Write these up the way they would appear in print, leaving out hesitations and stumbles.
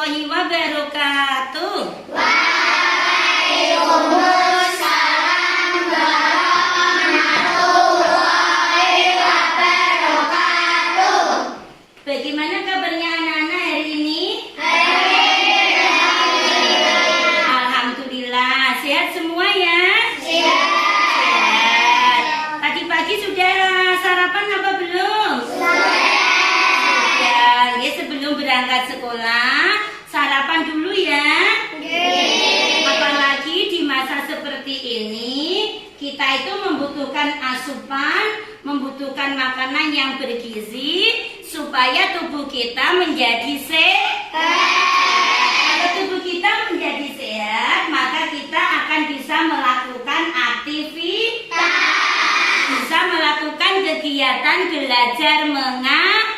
warahmatullahi wabarakatuh. Waalaikumsalam warahmatullahi wabarakatuh. Bagaimana kabarnya anak-anak hari ini? Alhamdulillah, sehat semua ya? Sehat. Pagi-pagi sudah sarapan apa belum? Sudah. Ya, sebelum berangkat sekolah, sarapan dulu ya. Apalagi di masa seperti ini, kita itu membutuhkan asupan, membutuhkan makanan yang bergizi supaya tubuh kita menjadi sehat. Kalau tubuh kita menjadi sehat, maka kita akan bisa melakukan aktivitas, bisa melakukan kegiatan belajar mengajar.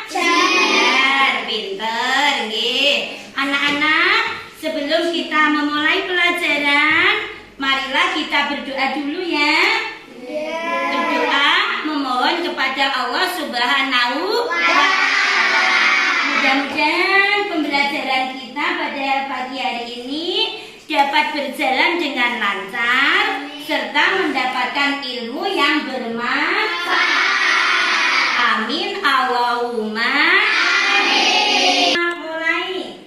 Pinter, nggih. Anak-anak, sebelum kita memulai pelajaran, marilah kita berdoa dulu ya. Berdoa memohon kepada Allah Subhanahu wa Ta'ala. Mudah-mudahan pembelajaran kita pada pagi hari ini dapat berjalan dengan lancar serta mendapatkan ilmu yang bermanfaat. Amin Allahumma amin. Mulai.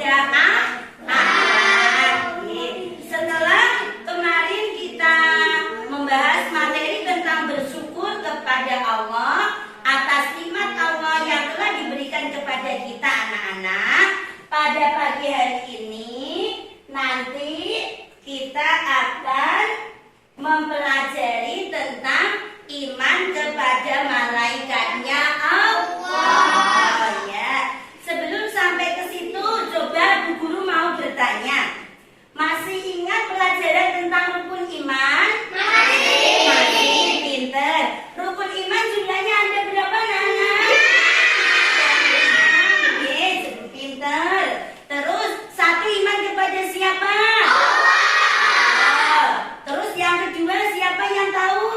sudah setelah kemarin kita membahas materi tentang bersyukur kepada Allah atas nikmat Allah yang telah diberikan kepada kita anak-anak, pada pagi hari ini nanti kita akan mempelajari tentang iman kepada malaikatnya Allah. Ya. Sebelum sampai ke situ, coba Bu Guru mau bertanya, masih ingat pelajaran tentang rukun iman? Masih. Pinter. Rukun iman jumlahnya ada berapa, Nana? Pinter. Terus satu iman kepada siapa? Allah. Terus yang kedua siapa yang tahu?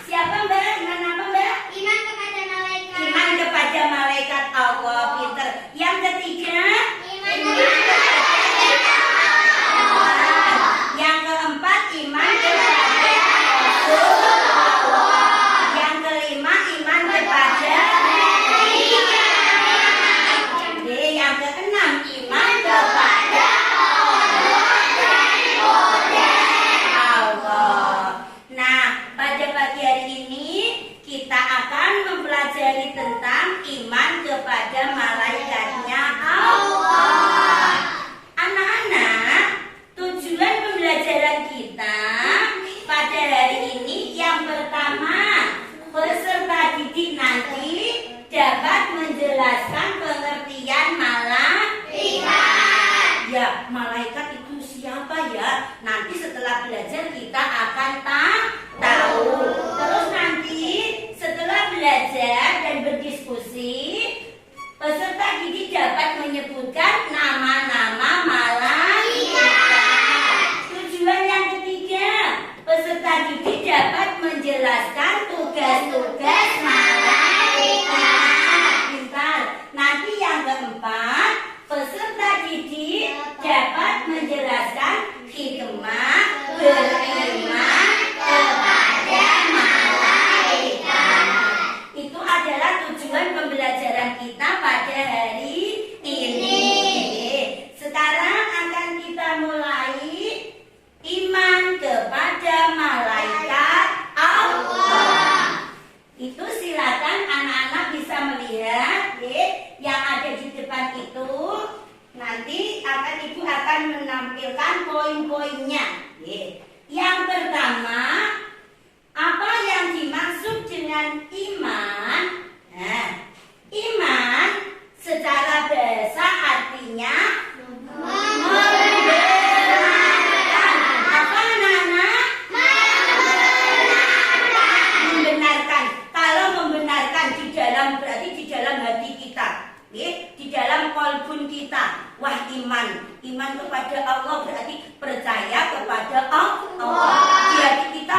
Siapa Mbak? Iman apa Mbak? Iman kepada malaikat. Iman kepada malaikat Allah. Pinter. Yang ketiga? Iman kepada Yang keempat iman kepada Rasulullah. Yang kelima iman kepada yang keenam iman kepada Allah. Nah, pada pagi hari ini kita akan mempelajari tentang iman kepada malaikatnya Allah. Anak-anak, tujuan pembelajaran kita pada hari ini yang pertama, peserta didik nanti dapat menjelaskan pengertian malaikat. Ya, malaikat itu siapa ya? Nanti setelah belajar kita akan tahu. Terus nanti setelah belajar dan berdiskusi, peserta didik dapat menyebutkan nama-nama malaikat. Tujuan yang ketiga, peserta didik dapat menjelaskan tugas-tugas malaikat. Pintar. Nanti yang keempat, peserta didik dapat menjelaskan hikmah beriman kepada malaikat. Itu adalah tujuan pembelajaran kita pada hari ini. Sekarang akan kita mulai iman kepada malaikat Allah. Itu silakan anak-anak bisa melihat yang ada di depan itu. Nanti ibu akan menampilkan poin-poinnya. Yang pertama, apa yang dimaksud dengan iman? Nah, iman secara bahasa artinya membenarkan. Apa Nana? Membenarkan. Kalau membenarkan di dalam, berarti di dalam hati kita, di dalam kolbun kita. Wah, iman kepada Allah berarti percaya kepada Allah. Di hati kita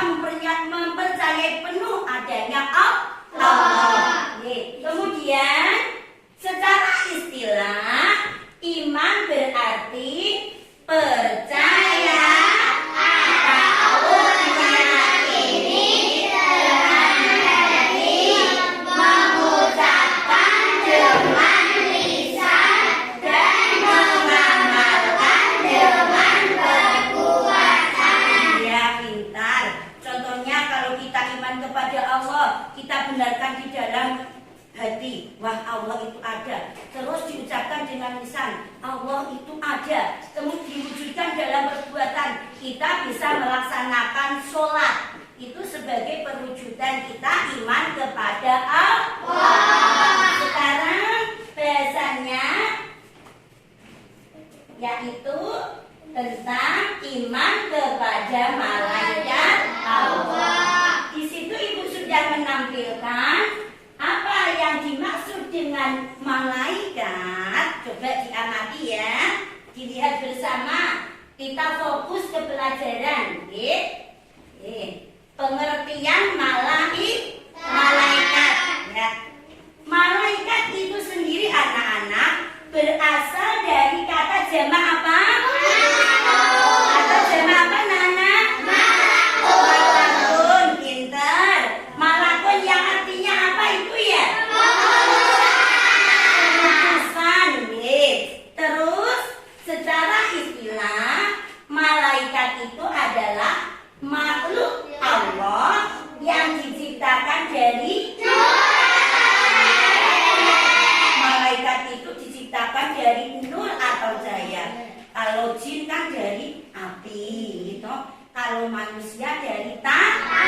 mempercayai penuh adanya Allah. Kemudian secara istilah, iman berarti percaya atau meyakini dengan hati, mengucapkan dengan lisan, dan mengamalkan dengan perbuatan. Ya, pintar. Contohnya kalau kita iman kepada Allah, kita benarkan di dalam hati, wah Allah itu ada. Terus diucapkan dengan lisan, Allah itu ada. Kemudian diwujudkan dalam perbuatan, kita bisa melaksanakan sholat. Itu sebagai perwujudan kita iman kepada Allah. Sekarang bahasanya yaitu tentang iman kepada malaikat Allah. Di situ ibu sudah menampilkan apa yang dimaksud dengan malaikat. Coba diamati ya, dilihat bersama. Kita fokus ke pelajaran. Pengertian malaikat. Ya. Malaikat itu sendiri anak-anak berasal dari kata jamak apa? Kata jamak apa, Nana? Malakun. Pinter. Malakun yang artinya apa itu ya? dari nur atau cahaya. Kalau jin kan dari api, gitu. Kalau manusia dari tanah.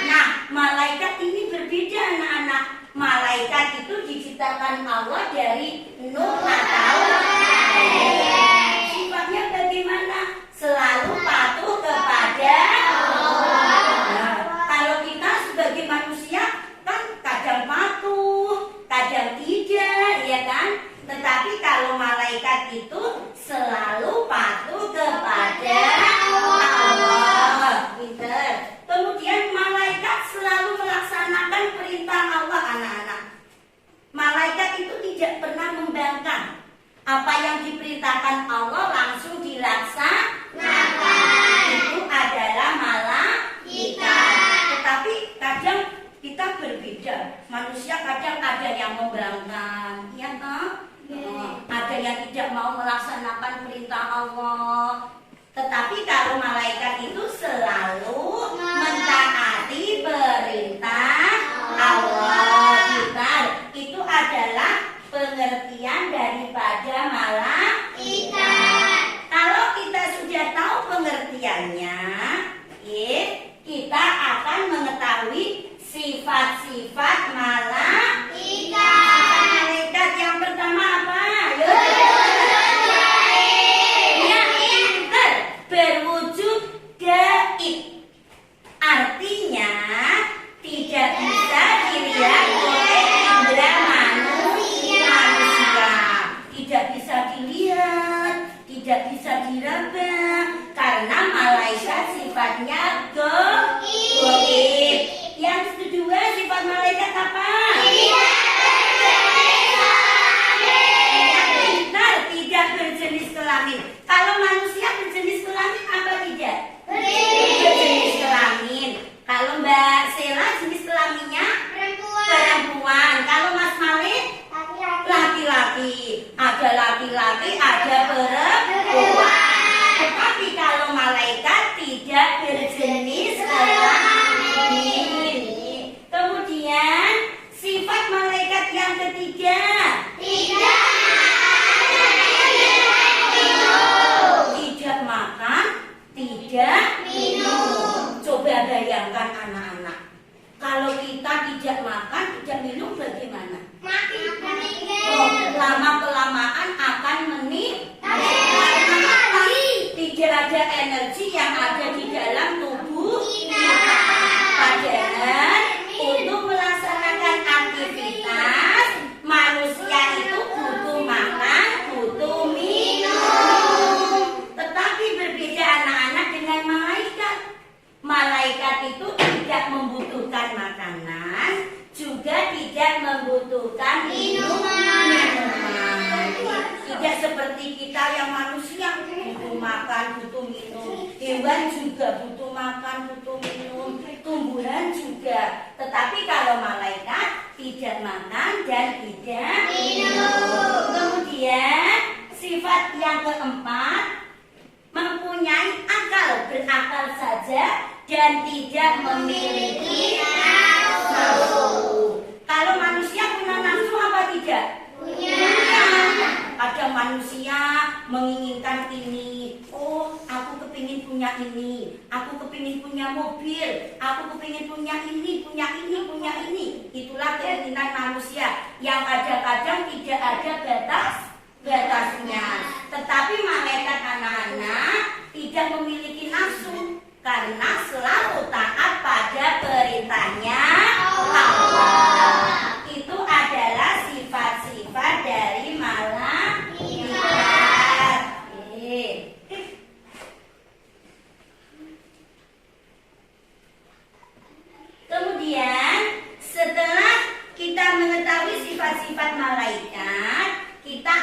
Nah, malaikat ini berbeda anak-anak. Malaikat itu diciptakan Allah dari nur atau cahaya. Sifatnya bagaimana? Selalu patuh kepada Allah. Nah, kalau kita sebagai manusia kan kadang patuh, kadang tidak, ya kan? Tetapi kalau malaikat itu selalu patuh kepada Allah. Pinter. Kemudian malaikat selalu melaksanakan perintah Allah anak-anak. Malaikat itu tidak pernah membangkang. Apa yang diperintahkan Allah langsung dilaksanakan. Itu adalah malaikat. Tetapi kadang kita berbeda. Manusia kadang ada yang membangkang, ya kan? Ada yang tidak mau melaksanakan perintah Allah. Tetapi kalau malaikat itu selalu mentaati perintah Allah. Itu adalah pengertian daripada malaikat. Kalau kita sudah tahu pengertiannya, kita akan mengetahui sifat-sifat malaikat. Malaikat yang pertama apa? Berwujud gaib. Artinya tidak bisa dilihat oleh indera manusia. Tidak bisa dilihat, tidak bisa diraba, karena malaikat sifatnya gaib. Yang kedua, sifat malaikat apa? Tidak berjenis kelamin. Kalau manusia berjenis kelamin apa tidak? Berjenis kelamin. Kalau Mbak Sela jenis kelaminnya perempuan. Kalau Mas Malik laki-laki. Ada laki-laki, ada perempuan. Tetapi kalau malaikat tidak berjenis kelamin. Kemudian sifat malaikat yang ketiga, tidak makan, tidak minum. Coba bayangkan anak-anak, kalau kita tidak makan, tidak minum bagaimana? Lama-kelamaan akan meninggal. Tidak ada energi yang ada di dalam tubuh kita. Padahal untuk melaksanakan aktivitas, manusia itu butuh makan, butuh minum. Tetapi berbeda anak-anak dengan malaikat. Malaikat itu tidak membutuhkan makanan, juga tidak membutuhkan minuman. Tidak seperti kita yang manusia butuh makan, butuh minum. Hewan juga butuh makan, butuh minum. Tumbuhan juga. Tetapi kalau malaikat tidak makan dan tidak minum. Kemudian sifat yang keempat, mempunyai akal, berakal saja dan tidak memiliki nafsu. Kalau manusia punya nafsu apa tidak? Punya. Ada manusia menginginkan ini. Oh, aku kepingin punya ini. Aku kepingin punya mobil. Aku kepingin punya ini, punya ini, punya ini. Itulah keinginan manusia yang kadang-kadang tidak ada batasnya. Tetapi malaikat anak-anak tidak memiliki nafsu karena selalu taat pada perintahnya Allah. Itu adalah sifat-sifat dari malaikat. Kemudian setelah kita mengetahui sifat-sifat malaikat, kita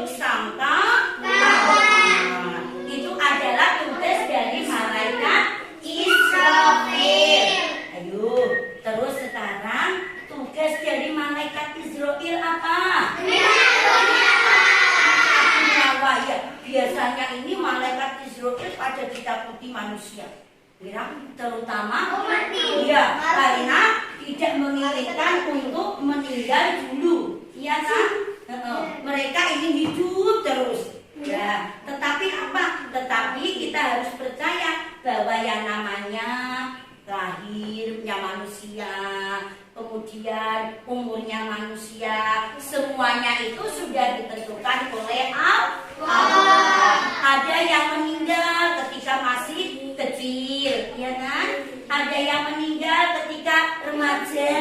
buruk sangka kawan. Itu adalah tugas dari malaikat Israfil. Ayo, terus sekarang tugas dari malaikat Israfil apa? Nyawa ya. Biasanya ini malaikat Israfil pada ditakuti manusia. Terutama ya, karena tidak menginginkan untuk meninggal dulu, iya kan? Mereka ingin hidup terus. Ya, tetapi apa? Tetapi kita harus percaya bahwa yang namanya lahirnya manusia, kemudian umurnya manusia, semuanya itu sudah ditentukan oleh Allah. Ada yang meninggal ketika masih kecil, ya kan? Ada yang meninggal ketika remaja,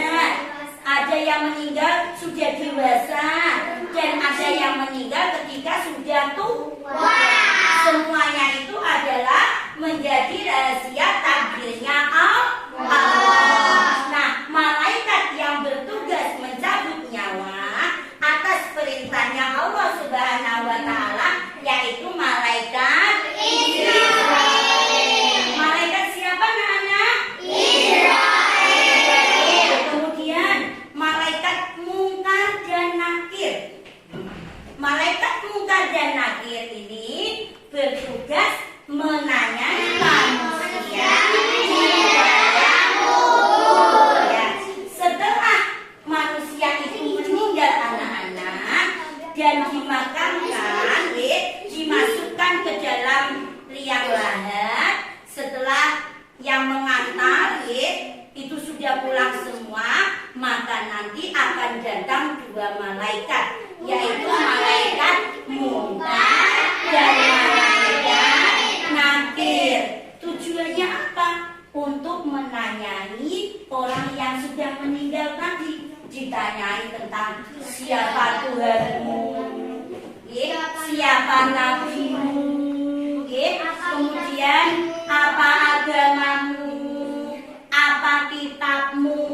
ada yang meninggal sudah dewasa, dan ada yang meninggal ketika sudah tua. Semuanya itu adalah menjadi rahasia takdirnya Allah. Nah, malaikat yang bertugas mencabut nyawa atas perintahnya Allah Subhanahu wa Ta'ala, yaitu malaikat Israfil. Malaikat siapa anak-anak? Israfil. Kemudian malaikat Munkar dan Nakir. Malaikat Munkar dan Nakir ini bertugas menanyai manusia di dalam kubur. Ya. Setelah manusia itu meninggal anak-anak dan dimakamkan, dimasukkan ke dalam liang lahat. Setelah yang mengantar itu sudah pulang semua, maka nanti akan datang dua malaikat, yaitu malaikat Munkar dan malaikat Nakir. Tujuannya apa? Untuk menanyai orang yang sudah meninggal tadi. Ditanyai tentang siapa Tuhanmu, siapa nabimu, kemudian apa agamamu, apa kitabmu,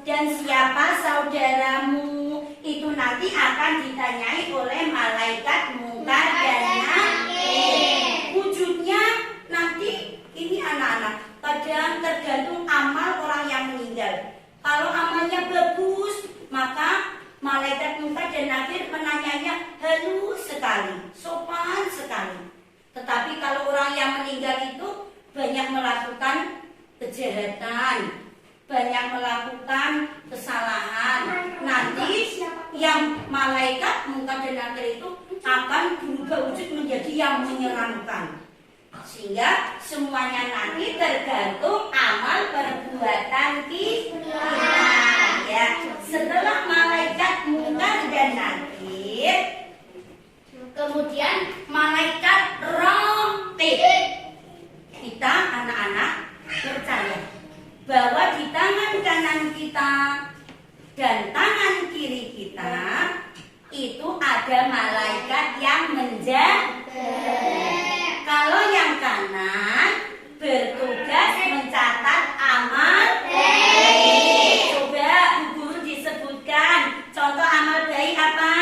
dan siapa saudaramu. Itu nanti akan ditanyai oleh malaikat Munkar dan Nakir. Wujudnya nanti ini anak-anak, kadang tergantung amal orang yang meninggal. Kalau amalnya bagus, maka malaikat Munkar dan Nakir menanyanya halus sekali, sopan sekali. Tetapi kalau orang yang meninggal itu banyak melakukan kejahatan, banyak melakukan kesalahan, nanti yang malaikat Munkar dan Nakir itu akan berubah wujud menjadi yang menyeramkan. Sehingga semuanya nanti tergantung amal perbuatan kita. Ya. Setelah malaikat Munkar dan Nakir, kemudian malaikat Raqib. Kita anak-anak percaya bahwa di tangan kanan kita dan tangan kiri kita itu ada malaikat yang menjaga. Kalau yang kanan bertugas mencatat amal baik. Coba Bu Guru disebutkan contoh amal baik apa?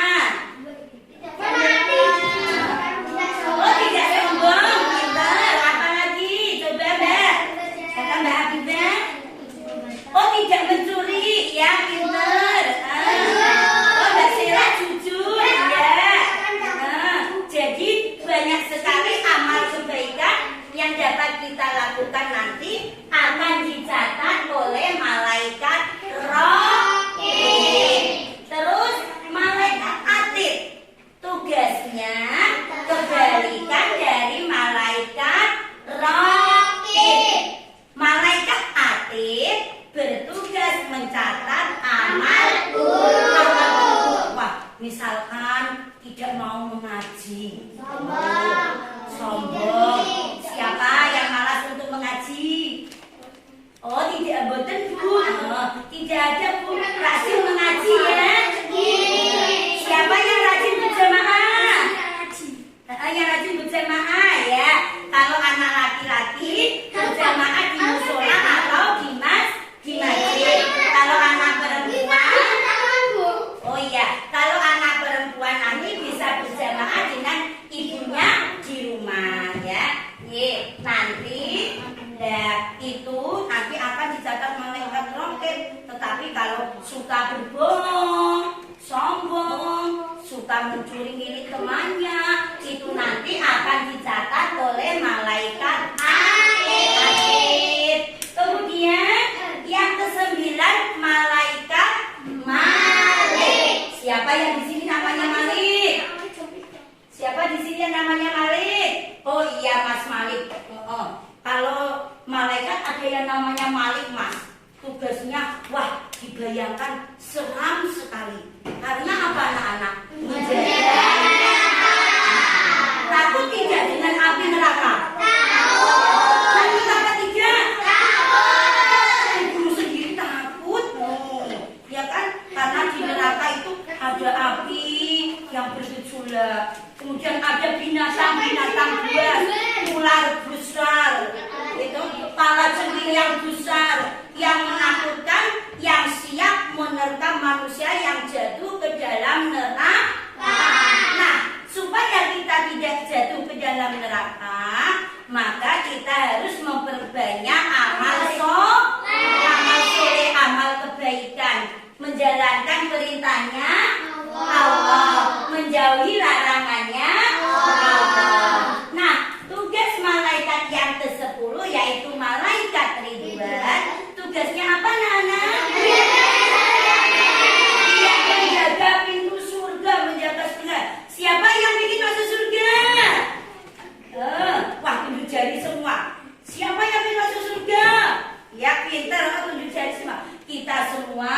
Oh, tidak sombong, pintar. Apa lagi? Coba Mbak. Kata Mbak Habibah. Oh, tidak mencuri, ya pintar. Oh, Mbak Sira jujur, ya. Jadi banyak sekali amal kebaikan yang dapat kita lakukan nanti akan dicatat oleh malaikat Raqib. Terus malaikat Atid, tugasnya kebalikan dari malaikat Raqib. Malaikat Atid bertugas mencatat amal buruk. Wah, misalkan tidak mau mengaji. Sombong. Siapa yang malas untuk mengaji? Oh, tidak boten Bu. Tidak ada Bu rajin mengaji ya. Siapa yang rajin berjamaah? Yang rajin berjamaah ya. Kalau anak laki-laki berjamaah di musola atau di masjid. Kalau anak perempuan, oh iya, kalau anak perempuan nanti bisa berjamaah kalau suka berbohong, sombong, suka mencuri milik temannya, itu nanti akan dicatat oleh malaikat akhir. Kemudian yang kesembilan malaikat Malik. Siapa yang di sini namanya Malik? Siapa di sini yang namanya Malik? Oh iya Mas Malik. Kalau malaikat ada yang namanya Malik Mas. Tugasnya wah dibayangkan seram sekali. Karena apa anak-anak? Menjaga. Takut tidak dengan api neraka? Takut apa tidak? Ibu sendiri takut. Ya kan? Karena di neraka itu ada api yang bergejolak. Kemudian ada binatang-binatang buas, ular besar, itu kepala cengking yang besar, yang menakutkan, yang siap menerkam manusia yang jatuh ke dalam neraka. Nah, supaya kita tidak jatuh ke dalam neraka, maka kita harus memperbanyak amal soleh, amal kebaikan, menjalankan perintahnya Allah, menjauhi larangannya Allah. Nah, tugas malaikat yang ke-10 yaitu malaikat Ridwan. Tugasnya apa, Nana? Dia menjaga pintu surga, menjaga surga. Siapa yang ingin masuk surga? Wah, tunjuk jari semua. Siapa yang ingin masuk surga? Ya, pintar, tunjuk jari semua. Kita semua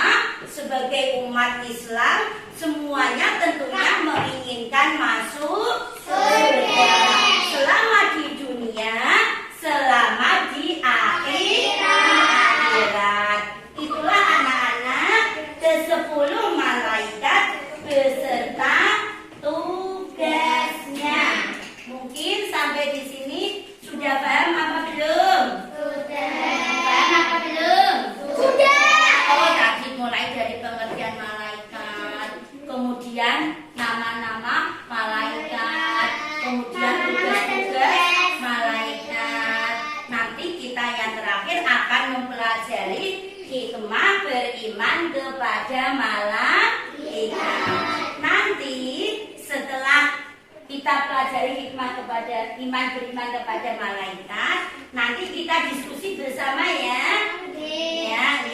sebagai umat Islam semuanya tentunya menginginkan masuk surga. Selama di dunia, selama di akhirat. Itulah anak-anak ke-10 malaikat beserta tugasnya. Mungkin sampai di sini sudah paham apa belum? Paham apa belum? Oh, tadi mulai dari pengertian malaikat, kemudian nama-nama malaikat, kemudian tugas-tugas malaikat. Nanti kita yang terakhir akan mempelajari hikmah beriman kepada malaikat. Nanti setelah kita pelajari hikmah kepada beriman kepada malaikat, nanti kita diskusi bersama ya. Ya,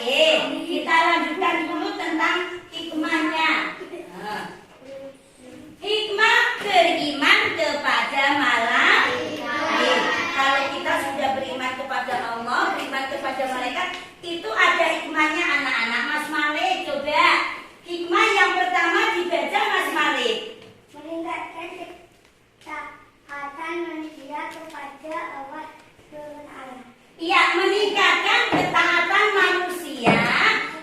kita lanjutkan dulu tentang hikmahnya. Hikmah beriman kepada malaikat. Kalau kita sudah beriman kepada Allah, beriman kepada malaikat, itu ada hikmahnya anak-anak. Mas Malik, coba hikmah yang pertama dibaca Mas Malik. Meningkatkan ketaatan manusia kepada Allah SWT. Iya, meningkatkan ketaatan manusia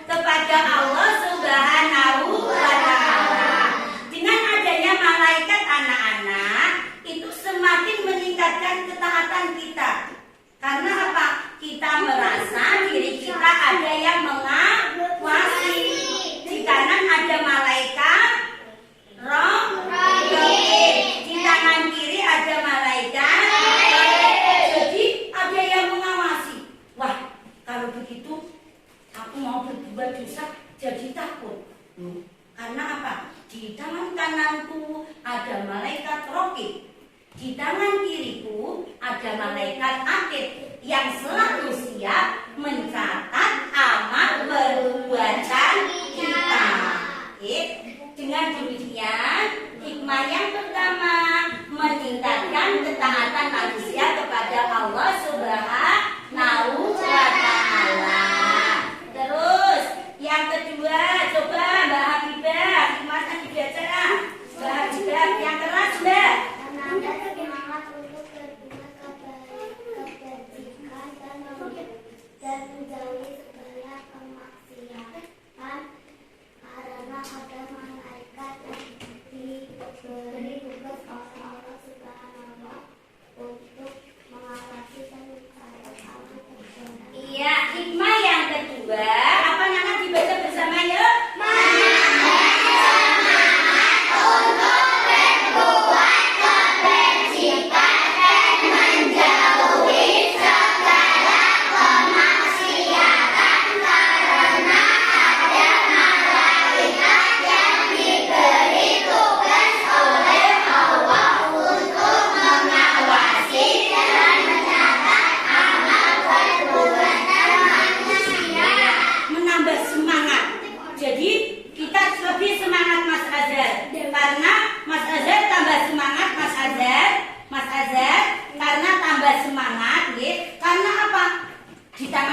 kepada Allah Subhanahu wa Ta'ala. Dengan adanya malaikat anak-anak, itu semakin meningkatkan ketaatan kita. Karena apa? Kita merasa diri kita ada yang mengawasi. Di kanan ada malaikat roh, di kanan kiri ada malaikat. Jadi ada yang mengawasi. Wah, kalau begitu aku mau berbuat dosa jadi takut. Karena apa? Di tangan kananku ada malaikat rokib, di tangan kiriku ada malaikat atid yang selalu siap mencatat amal perbuatan kita. Dengan demikian, hikmah yang pertama meningkatkan ketaatan manusia kepada Allah Subhanahu wa Ta'ala. Terus yang kedua, coba Mbak Habibah, hikmahnya dibaca lah. Mbak Habibah yang keras, Mbak. Menanda semangat untuk berbuat kebajikan dan menjauhi segala kemaksiatan, karena ada malaikat yang diberi tugas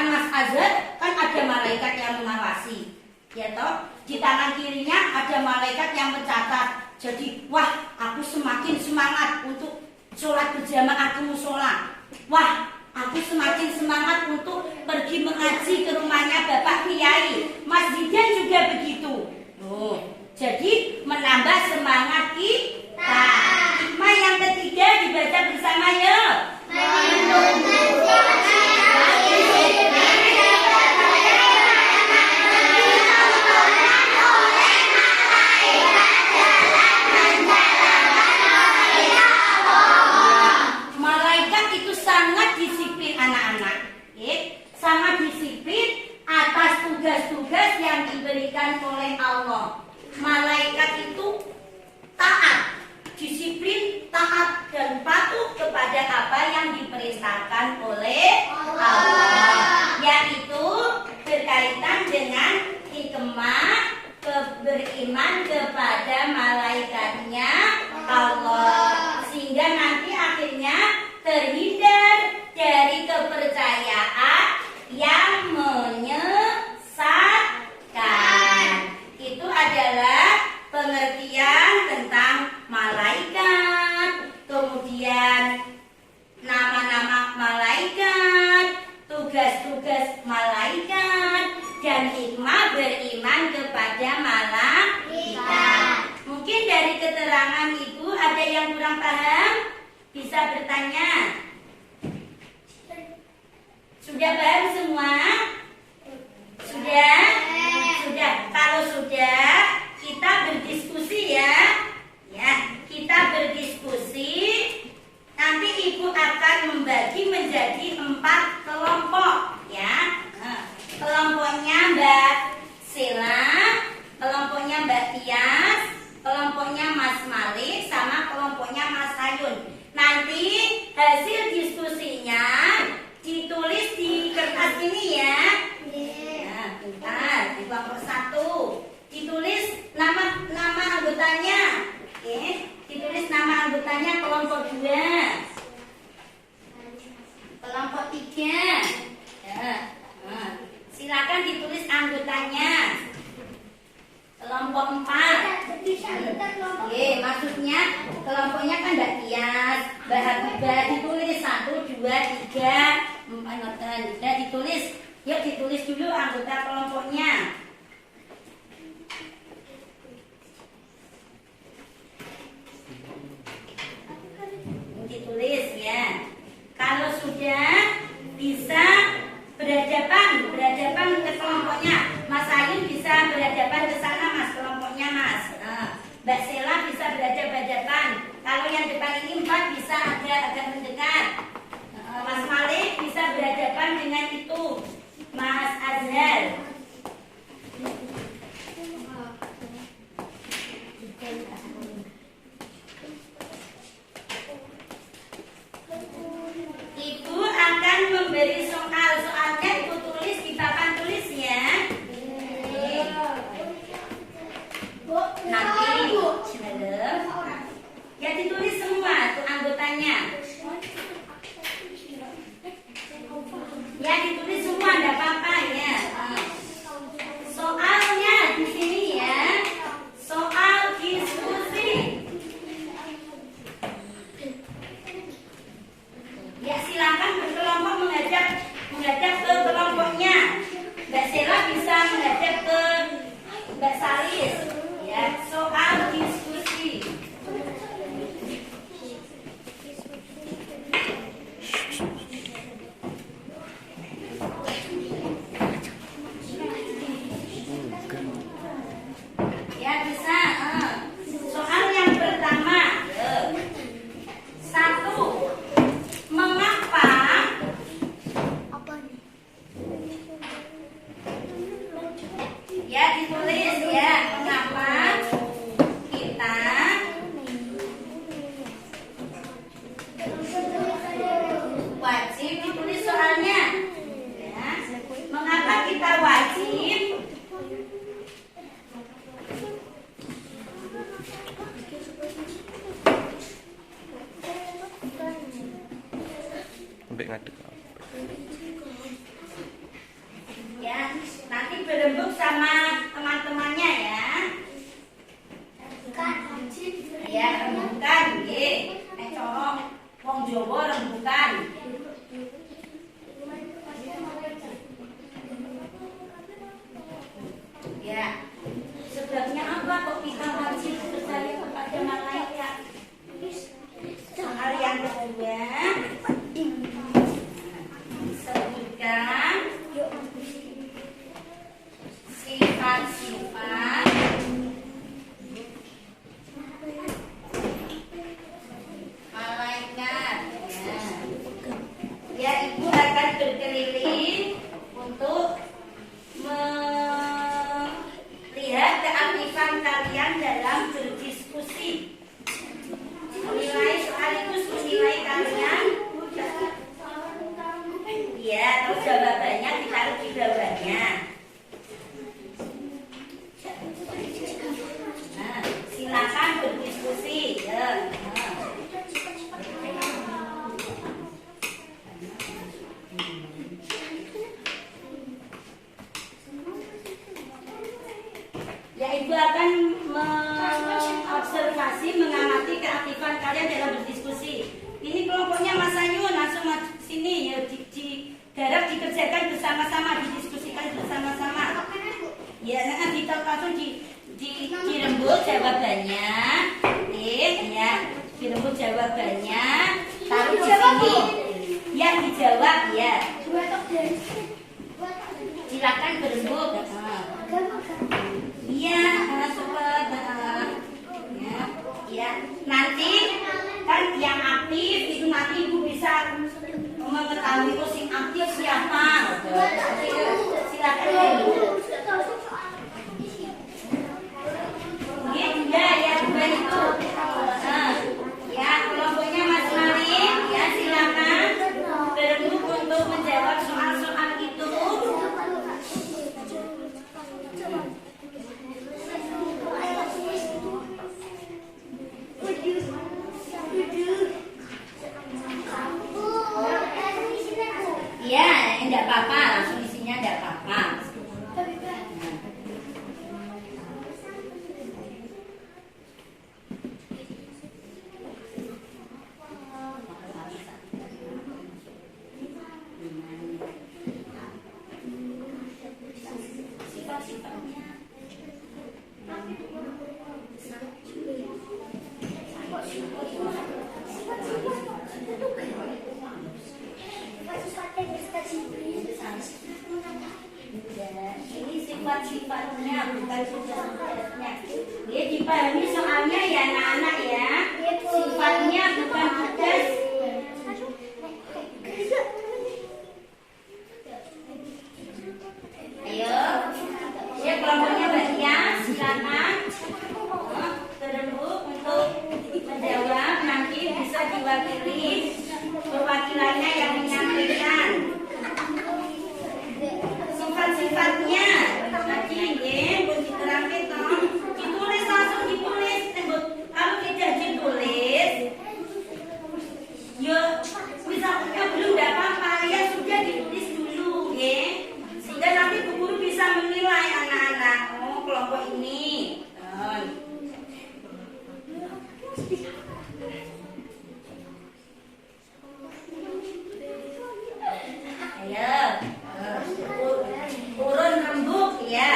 tangan Mas Azhar kan ada malaikat yang mengawasi, ya toh. Di tangan kirinya ada malaikat yang mencatat. Jadi, wah, aku semakin semangat untuk sholat berjamaah ke musola. Wah, aku semakin semangat untuk pergi mengaji ke rumahnya Bapak Kiai. Mas Didan juga begitu. Jadi menambah semangat kita. Hikmah yang ketiga dibaca bersama ya. Malaikat itu sangat disiplin anak-anak. Sangat disiplin atas tugas-tugas yang diberikan oleh Allah. Malaikat itu taat, disiplin, taat dan patuh kepada apa yang diperintahkan oleh Allah, yaitu berkaitan dengan hikmah beriman kepada malaikatnya Allah, sehingga nanti akhirnya terhindar dari kepercayaan yang menyesatkan. Itu adalah pengertian tentang malaikat, kemudian nama-nama malaikat, tugas-tugas malaikat, dan hikmah beriman kepada malaikat. Mungkin dari keterangan Ibu ada yang kurang paham? Bisa bertanya. Sudah paham semua? Sudah? Sudah. Kalau sudah, kita berdiskusi ya. Ya, kita berdiskusi. Nanti Ibu akan membagi menjadi 4 kelompok ya. Kelompoknya Mbak Sela, kelompoknya Mbak Tias, kelompoknya Mas Malik, sama kelompoknya Mas Hayun. Nanti hasil diskusinya ditulis di kertas ini ya. Nah, bentar, di kelompok 1 ditulis nama anggotanya. Oke, ditulis nama anggotanya kelompok 2, kelompok 3. Ya. Silakan ditulis anggotanya. Kelompok 4. Oke, maksudnya kelompoknya kan Mbak Tias, Mbak Habibah, ditulis 1, 2, 3, 4. Sudah ditulis. Yuk ditulis dulu anggota kelompoknya. Ditulis ya. Kalau sudah bisa berhadapan ke kelompoknya. Mas Ayun bisa berhadapan ke sana Mas, kelompoknya Mas. Mbak Sela bisa berhadapan. Kalau yang depan ini 4 bisa agak mendekat. Mas Malik bisa berhadapan dengan itu Mas Azhar. Ibu akan memberi soalnya Ibu tulis di papan tulis ya. Nanti ya ditulis semua tuh anggotanya. Ya ditulis semua, enggak apa-apa ya. Soalnya di sini ya. Soal diskusi. Ya silakan berkelompok menghadap ke kelompoknya. Mbak Sela bisa menghadap ke Mbak Salis. Ya, soal diskusi. Ya bisa. Soal yang pertama. 1. Mengapa ya ditulis ya, mengapa kita wajib, ditulis soalnya ya, mengapa kita wajib sampai ngadeg. ini ya garap dikerjakan bersama-sama, didiskusikan bersama-sama. Ya, nanti langsung dirembuk jawabannya. Ya, dirembuk jawabannya. Taruh di sini. Ya, dijawab ya. Silakan berembuk. Iya, sobat. Ya, nanti kan yang aktif itu nanti ibu bisa mengetahui sing aktif siapa. Silakan. Ya, ya, begitu. Ya, kelompoknya Mas Marin, ya silakan berembuk untuk menjawab soal-soal itu. Ya, enggak apa-apa, langsung isinya enggak apa-apa. Ini sifat-sifatnya bukan tugas-tugasnya. Dia dipahami soalnya ya anak-anak ya. Sifatnya bukan tugas. Ayo, ya kelompoknya Batia, silakan berembuk untuk menjawab. Nanti bisa diwakili perwakilannya yang menyampaikan sifat-sifatnya. Nanti diterangkan toh, ditulis langsung ditulis. Kalau tidak ditulis, ya misalnya belum tidak apa-apa, ya sudah ditulis dulu, ya. Sehingga nanti bu guru bisa menilai anak-anak. Oh, kelompok ini. Ayo. Urun rembuk ya,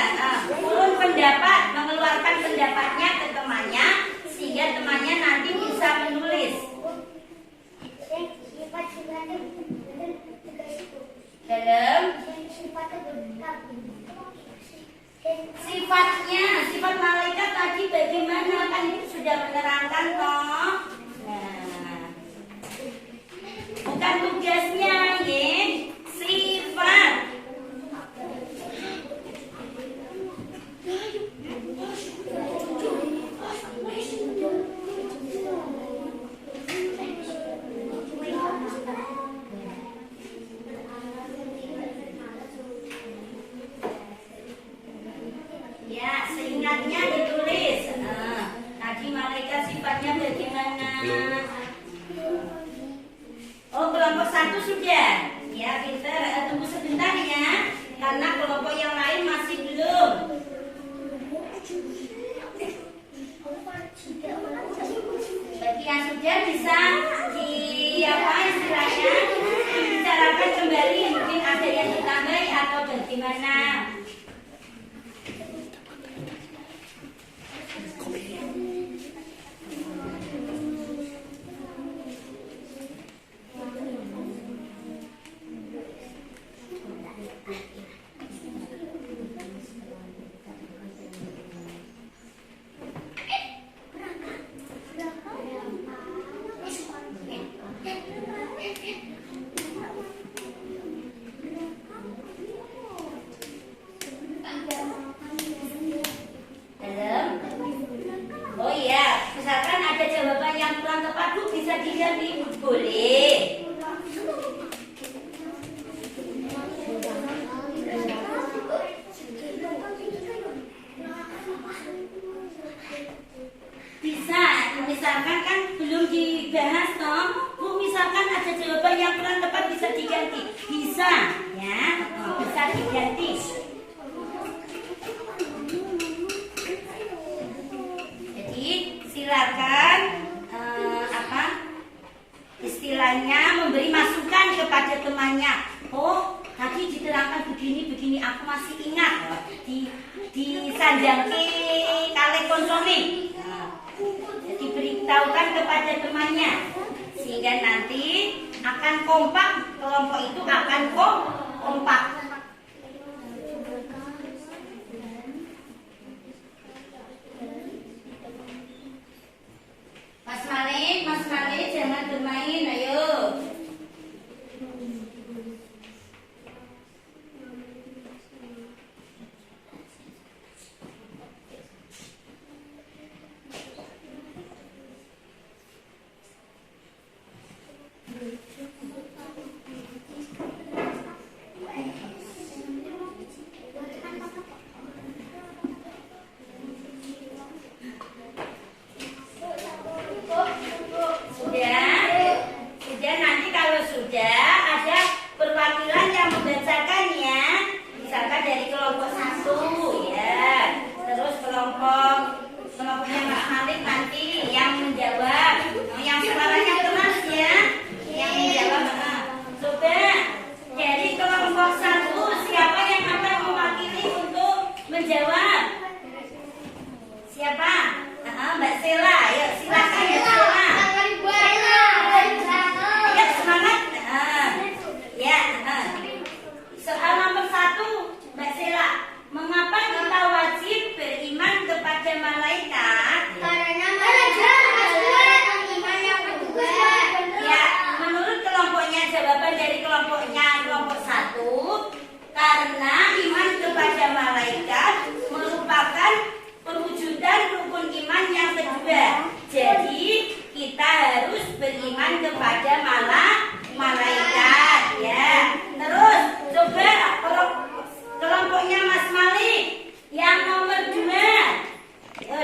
urun pendapat, mengeluarkan pendapatnya ke temannya sehingga temannya nanti bisa menulis. Dalam sifatnya, sifat malaikat tadi bagaimana, kan itu sudah menerangkan toh. Nah, bukan tugasnya ya, sifat. Ya, seingatnya ditulis. Tadi malaikat sifatnya bagaimana? Oh, kelompok 1 sudah. Ya, pintar. Tunggu sebentar ya, karena kelompok yang lain masih belum. Bagi yang sudah bisa apa istilahnya dibicarakan kembali, mungkin ada yang ditambah atau bagaimana. Oh iya, misalkan ada jawaban yang kurang tepat, Bu, bisa diganti. Boleh. Bisa, misalkan kan belum dibahas toh, Bu, misalkan ada jawaban yang kurang tepat bisa diganti. Bisa, ya, bisa diganti. Silakan istilahnya memberi masukan diberitahukan kepada temannya. Oh, tadi diterangkan begini, aku masih ingat. Di sanjangke kalih konsone. Diberitahukan kepada temannya sehingga nanti akan kompak, kelompok itu akan kompak. Mas Malik jangan bermain, ayo. Sudah nanti kalau sudah ada perwakilan yang membacakannya, misalkan dari kelompok 1 ya, terus kelompoknya Mas Malik nanti yang menjawab, yang suaranya keras ya, yang menjawab. Coba dari kelompok 1 siapa yang akan mewakili untuk menjawab? Siapa? Mbak Sela, ayo silakan Mbak Sela. Ya semangat. Ya. Soal nomor 1, Mbak Sela. Mengapa kita wajib beriman kepada malaikat? Karena malaikat adalah iman yang kedua. Ya, menurut kelompoknya jawaban dari kelompok 1, karena iman kepada malaikat merupakan perwujudan rukun iman yang kedua. Jadi kita harus beriman kepada malaikat ya. Terus coba kelompoknya Mas Malik yang nomor 2.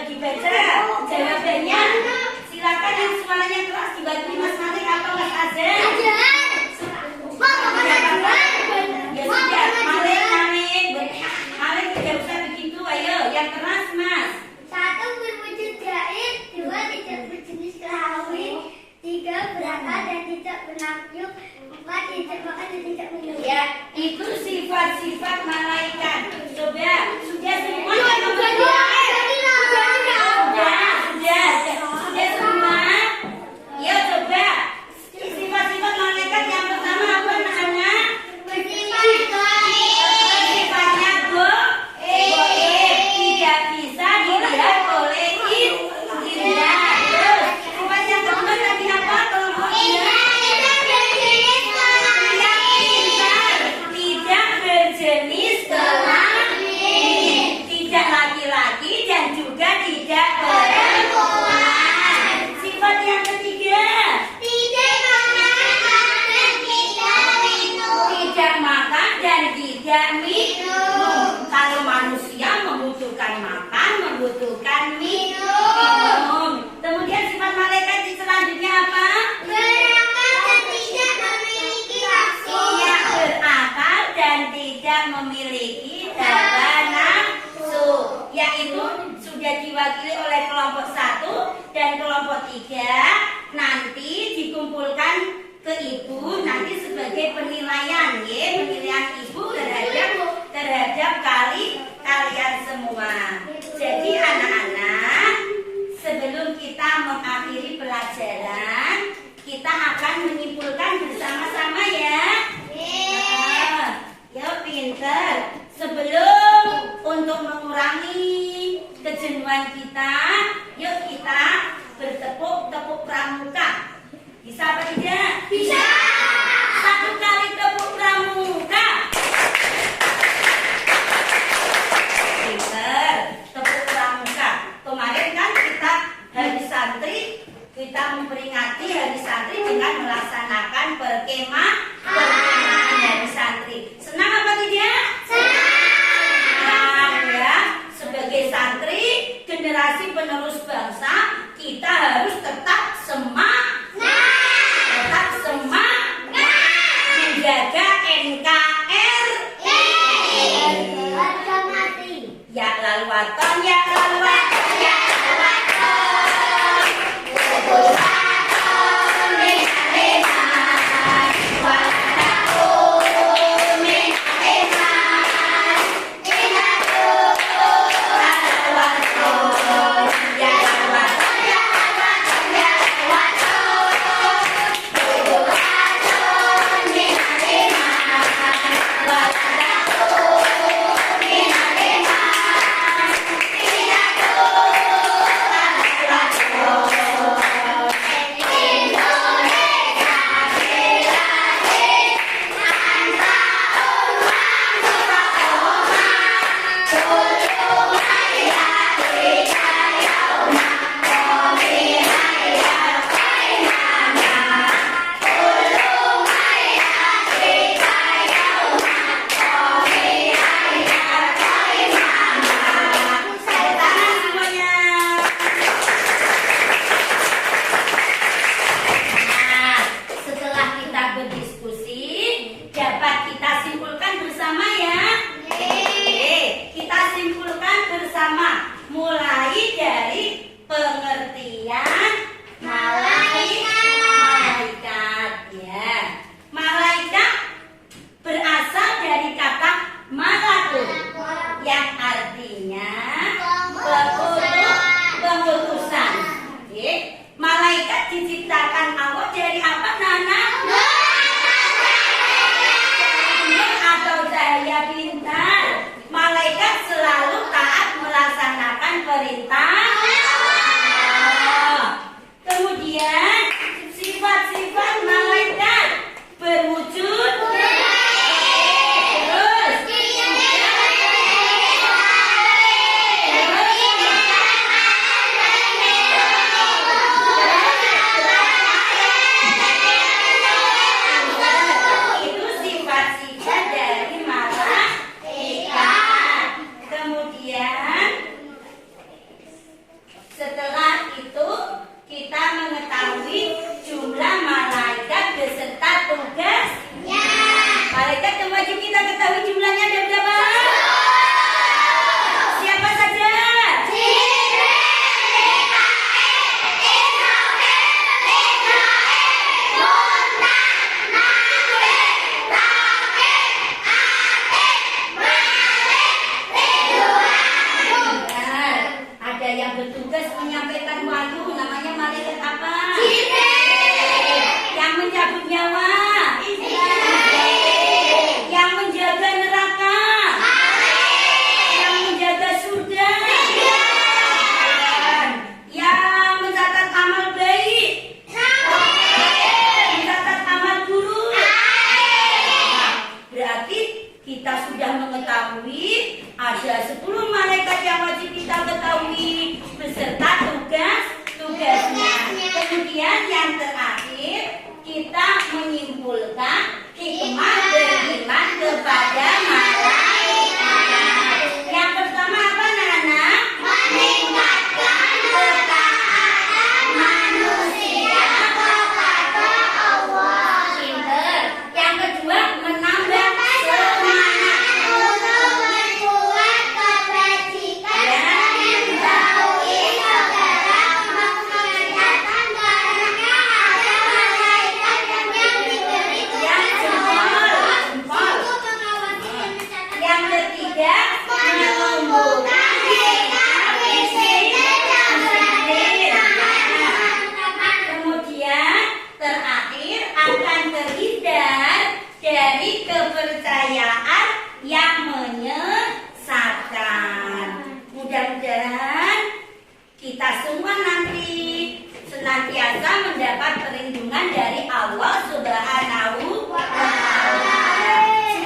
Dibaca jawabannya. Silakan yang suaranya keras dibantu Mas Malik atau Mas Azhar. Ya sudah, Malik tidak usah begitu. Ayo yang keras Mas. 1 berwujud gaib, 2 tidak berjenis kelamin, 3 berakal dan tidak penakjub, 4 tidak makan dan tidak minum. Ya, itu sifat-sifat malaikat. Coba, sudah semua yang nomor 2. Sudah semua. Ya coba, sifat-sifat malaikat yang pertama apa anak-anak? Sifatnya goib, tidak bisa dilihat oleh indra. Terus, sifat yang kedua tadi apa? Kelompoknya tidak berjenis kelamin, tidak laki-laki dan juga tidak perempuan. Sifat yang ketiga tidak makan dan tidak minum. Kalau manusia membutuhkan makan, membutuhkan minum. Kemudian sifat malaikat selanjutnya apa? Yang berakal dan tidak memiliki hawa nafsu, yaitu sudah diwakili oleh kelompok 1 dan kelompok 3. Nanti dikumpulkan ke ibu nanti sebagai penilaian ya, penilaian ibu terhadap kalian semua. Jadi anak-anak, sebelum kita mengakhiri pelajaran, kita akan menyimpulkan bersama-sama ya. Ya pinter. Sebelum untuk mengurangi kejenuhan kita, yuk kita bertepuk pramuka. Bisa apa tidak? Bisa. 1 kali tepuk pramuka. Pinter. Tepuk pramuka. Kemarin kan kita hari santri, kita memperingati hari santri dengan melaksanakan perkemahan hari santri. Senang apa tidak? Senang ya. Sebagai santri, generasi penerus bangsa, kita harus tetap semangat. Menjaga NKRI. Ya lalu waton, ya lalu waton, ya lalu waton. selalu taat melaksanakan perintah Allah. Kemudian sifat-sifat malaikat berwujud terus itu sifat-sifat dari malaikat. Kemudian setelah itu kita mengetahui jumlah malaikat beserta tugasnya. Malaikat yang wajib kita ketahui jumlahnya ada berapa? Siapa saja? Benar. Ada yang bertugas menyampaikan wahyu, namanya malaikat apa? Yang mencabut nyawa, yang menjaga neraka, yang menjaga surga, yang mencatat amal baik, mencatat amal buruk. Berarti kita sudah mengetahui ada 10 malaikat yang wajib kita ketahui beserta tugasnya. Kemudian yang terakhir kita menyimpulkan hikmah beriman kepada malaikat. Yang pertama apa anak-anak? Meningkatkan ketaatan manusia kepada Allah. Pinter. Yang kedua menambah semangat untuk membuat kebajikan dan menjauhi segala kemaksiatan karena ada malaikat yang diberi tugas jempol. Yang ketiga menumbuhkan sikap disiplin dan kemudian terakhir akan terhindar dari kepercayaan yang menyesatkan. Mudah-mudahan kita semua nanti senantiasa mendapat perlindungan dari Allah Subhanahu wa Ta'ala.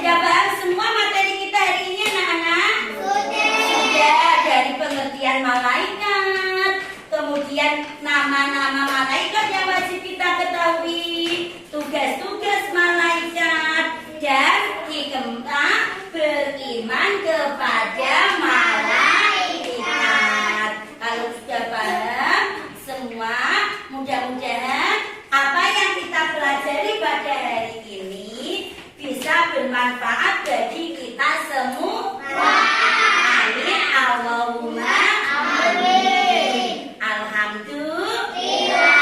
Sudah paham semua materi kita hari ini anak-anak? Sudah, dari pengertian malaikat, kemudian nama-nama malaikat yang wajib kita ketahui, tugas-tugas malaikat, dan hikmah beriman kepada malaikat. Kalau sudah paham semua, mudah-mudahan apa yang kita pelajari pada hari ini bisa bermanfaat bagi kita semua. Amin. Allahumma amin. Alhamdulillah.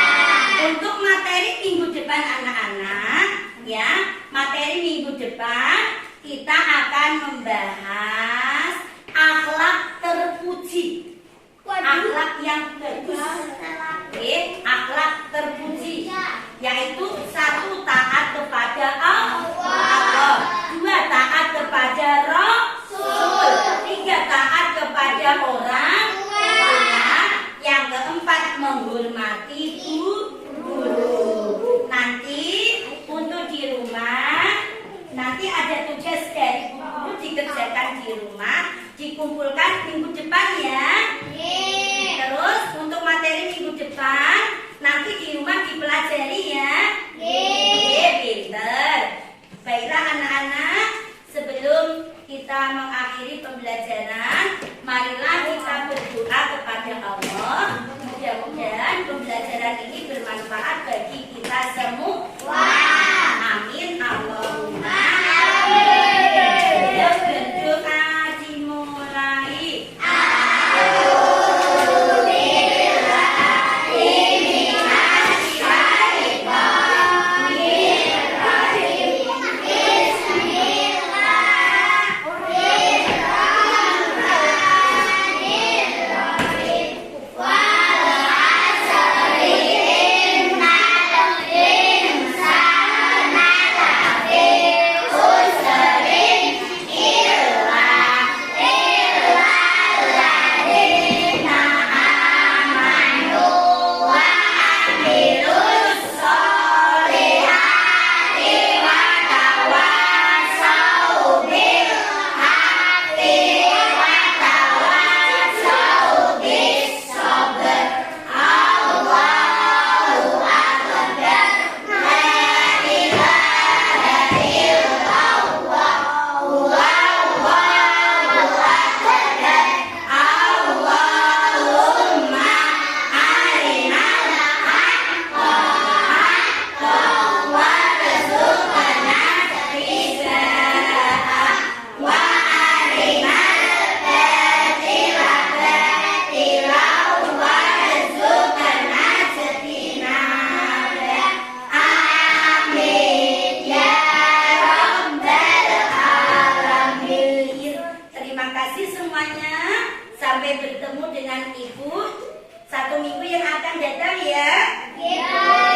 Untuk materi minggu depan anak-anak, ya, materi minggu depan kita akan membahas akhlak terpuji. Akhlak yang bagus. Akhlak terpuji, yaitu 1 taat kepada Allah, 2 taat kepada Rasul, 3 taat kepada orang tua, yang keempat menghormati guru. Nanti untuk di rumah nanti ada tugas dari guru dikerjakan di rumah, dikumpulkan minggu depan ya. Terus untuk materi minggu depan nanti di rumah dipelajari sampai bertemu dengan Ibu 1 minggu yang akan datang ya. Ya.